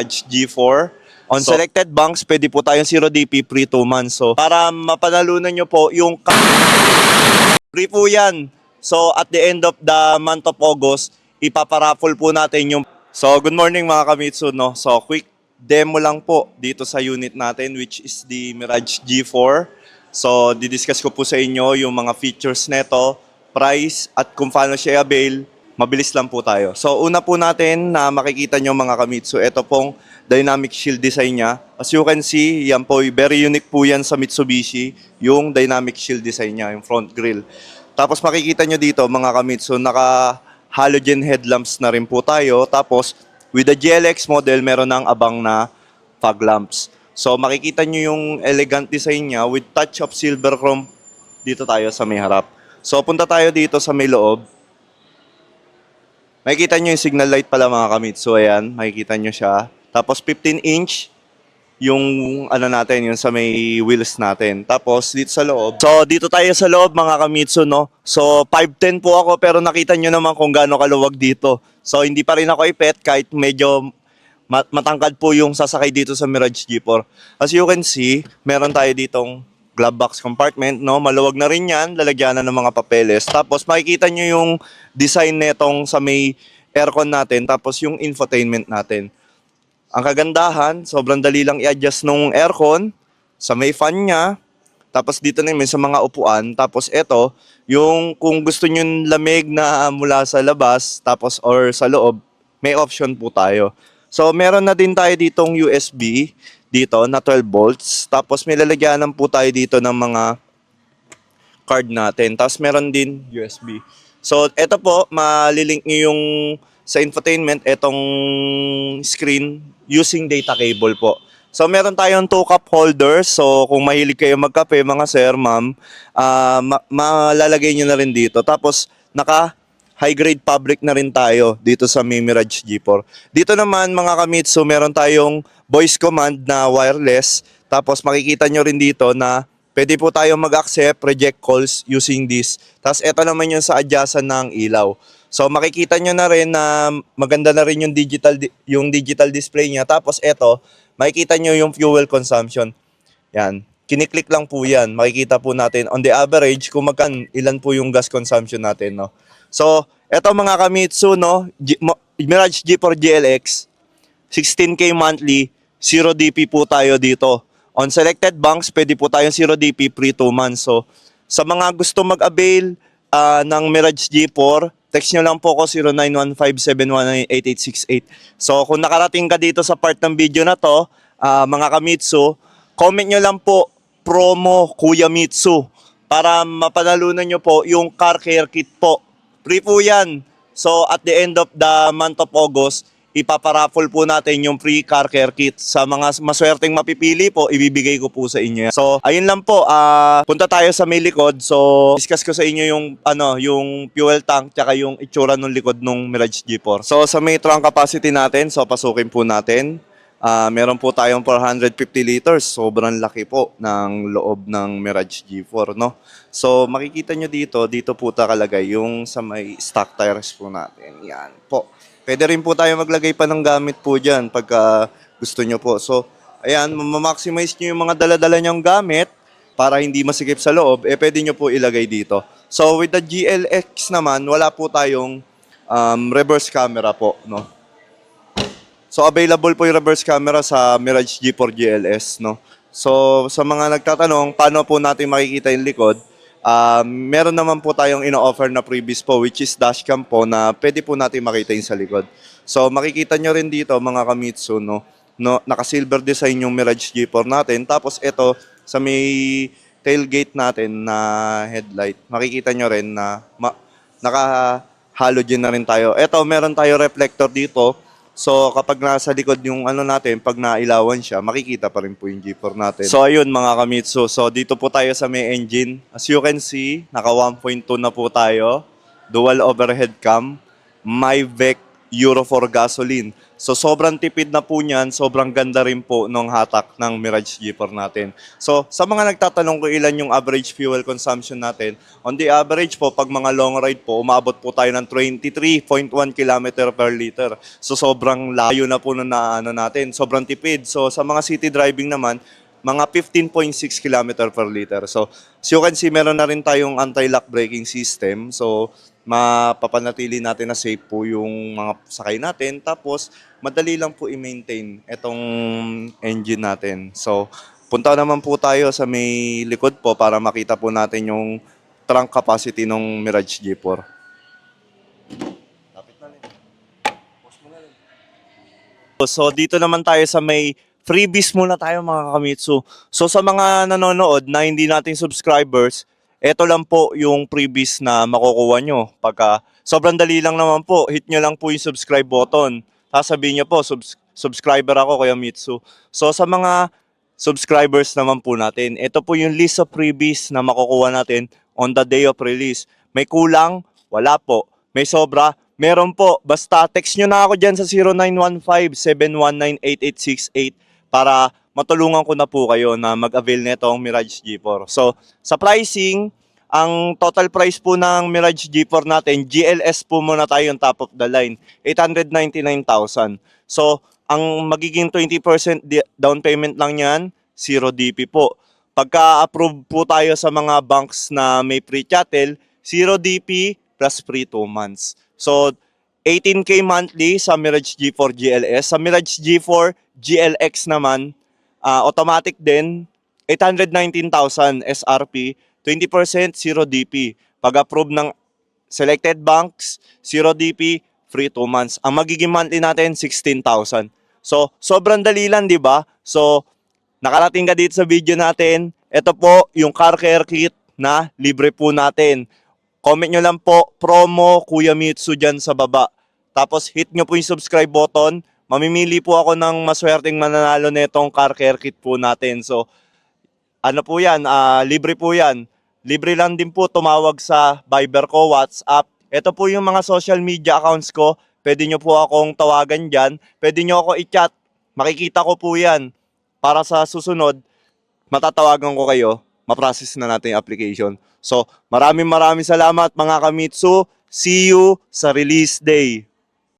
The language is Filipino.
G4. On selected banks, pwede po tayong 0DP free 2 months. So, para mapanalunan nyo po yung free po yan. So, at the end of the month of August, ipaparaffle po natin yung... So, good morning mga Kamitsu, no? So, quick demo lang po dito sa unit natin, which is the Mirage G4. So, didiscuss ko po sa inyo yung mga features neto, price, at kung paano siya avail. Mabilis lang po tayo. So, una po natin na makikita nyo mga Kamitsu, ito pong dynamic shield design niya. As you can see, yan po, very unique po yan sa Mitsubishi, yung dynamic shield design niya, yung front grille. Tapos makikita nyo dito mga Kamitsu, naka halogen headlamps na rin po tayo. Tapos, with the GLX model, meron ng abang na fog lamps. So, makikita nyo yung elegant design niya with touch of silver chrome dito tayo sa may harap. So, punta tayo dito sa may loob. Makikita nyo yung signal light pala mga Kamitsu. Ayan, makikita nyo siya. Tapos 15-inch yung ano natin, yung sa may wheels natin. Tapos dito sa loob. So dito tayo sa loob mga Kamitsu, no? So 5'10 po ako pero nakita nyo naman kung gaano kaluwag dito. So hindi pa rin ako ipet kahit medyo matangkad po yung sasakay dito sa Mirage G4. As you can see, meron tayo ditong glove box compartment, no? Maluwag na rin yan, lalagyanan ng mga papeles. Tapos makikita nyo yung design netong sa may aircon natin, tapos yung infotainment natin. Ang kagandahan, sobrang dali lang i-adjust nung aircon sa may fan niya. Tapos dito naman sa mga upuan. Tapos ito, yung kung gusto nyo lamig na mula sa labas, tapos or sa loob, may option po tayo. So meron na din tayo ditong USB dito na 12 volts. Tapos may lalagyanan po tayo dito ng mga card natin. Tapos meron din USB. So ito po, malilink nyo yung sa infotainment, itong screen using data cable po. So meron tayong 2 cup holders. So kung mahilig kayo magkape mga sir, ma'am, malalagay nyo na rin dito. Tapos naka high grade fabric na rin tayo dito sa Mirage G4. Dito naman mga Kamitsu, meron tayong voice command na wireless. Tapos makikita nyo rin dito na pwede po tayong mag-accept, reject calls using this. Tapos ito naman yung sa adjacent ng ilaw. So makikita nyo na rin na maganda na rin yung digital display niya. Tapos ito, makikita nyo yung fuel consumption. Yan. Kiniklik lang po yan. Makikita po natin on the average kung ilan po yung gas consumption natin, no? So, eto mga Kamitsu, no? Mirage G4 GLX, 16K monthly, 0DP po tayo dito. On selected banks, pwede po tayong 0DP free 2 months. So, sa mga gusto mag-avail ng Mirage G4, text nyo lang po ko 0915-719-8868. So, kung nakarating ka dito sa part ng video na to, mga Kamitsu, comment nyo lang po promo Kuya Mitsu para mapanalunan nyo po yung car care kit po. Free po yan. So, at the end of the month of August, ipaparaffle po natin yung free car care kit. Sa mga maswerteng mapipili po, ibibigay ko po sa inyo. So, ayun lang po. Punta tayo sa may likod. So, discuss ko sa inyo yung fuel tank tsaka yung itsura ng likod ng Mirage G4. So, sa may trunk capacity natin, so pasukin po natin. Meron po tayong 450 liters. Sobrang laki po ng loob ng Mirage G4, no? So, makikita nyo dito po takalagay yung sa may stock tires po natin. Yan po. Pwede rin po tayo maglagay pa ng gamit po dyan pagka gusto nyo po. So, ayan, ma-maximize nyo yung mga dala-dala nyong gamit para hindi masikip sa loob, pwede nyo po ilagay dito. So, with the GLX naman, wala po tayong reverse camera po, no? So, available po yung reverse camera sa Mirage G4 GLS, no? So, sa mga nagtatanong, paano po natin makikita yung likod? Meron naman po tayong ino-offer na previous po, which is dashcam po, na pwede po natin makita yung sa likod. So, makikita nyo rin dito, mga Kamitsu, no? Naka-silver design yung Mirage G4 natin. Tapos, ito, sa may tailgate natin na headlight, makikita nyo rin na naka-halogen na rin tayo. Ito, meron tayo reflector dito. So, kapag nasa likod yung ano natin, pag nailawan siya, makikita pa rin po yung G4 natin. So, ayun mga Kamitsu. So, dito po tayo sa may engine. As you can see, naka 1.2 na po tayo. Dual overhead cam. Myvec Euro 4 gasoline. So sobrang tipid na po niyan, sobrang ganda rin po ng hatak ng Mirage G4 natin. So sa mga nagtatanong kung ilan yung average fuel consumption natin, on the average po, pag mga long ride po, umabot po tayo ng 23.1 km per liter. So sobrang layo na po na ano natin, sobrang tipid. So sa mga city driving naman, mga 15.6 km per liter. So, as you can see, meron na rin tayong anti-lock braking system. So, mapapanatili natin na safe po yung mga sakay natin. Tapos, madali lang po i-maintain itong engine natin. So, punta naman po tayo sa may likod po para makita po natin yung trunk capacity ng Mirage G4. Lapit na rin. Pause mo na rin. So, dito naman tayo sa may freebies muna tayo mga Kamitsu. So sa mga nanonood na hindi nating subscribers, eto lang po yung freebies na makukuha nyo. Pagka sobrang dali lang naman po, hit nyo lang po yung subscribe button. Sasabihin nyo po, subscriber ako Kuya Mitsu. So sa mga subscribers naman po natin, ito po yung list of freebies na makukuha natin on the day of release. May kulang? Wala po. May sobra? Meron po. Basta text nyo na ako dyan sa 0915-719-8868 para matulungan ko na po kayo na mag-avail nitong Mirage G4. So, sa pricing, ang total price po ng Mirage G4 natin, GLS po muna tayo yung top of the line, 899,000. So, ang magiging 20% down payment lang yan, 0 DP po. Pagka-approve po tayo sa mga banks na may pre-chattel, 0 DP plus free 2 months. So, 18K monthly sa Mirage G4 GLS. Sa Mirage G4 GLX naman, automatic din, 819,000 SRP, 20% 0 DP. Pag-approve ng selected banks, 0 DP, free 2 months. Ang magiging monthly natin, 16,000. So, sobrang dali lang, di ba? So, nakarating ka dito sa video natin. Ito po yung car care kit na libre po natin. Comment nyo lang po, promo Kuya Mitsu dyan sa baba. Tapos hit nyo po yung subscribe button. Mamimili po ako ng maswerteng mananalo nitong car care kit po natin. So, ano po yan, libre po yan. Libre lang din po tumawag sa Viber ko, WhatsApp. Ito po yung mga social media accounts ko. Pwede nyo po akong tawagan dyan. Pwede nyo ako i-chat. Makikita ko po yan. Para sa susunod, matatawagan ko kayo. Ma-process na natin yung application. So, maraming salamat mga Kamitsu. See you sa release day.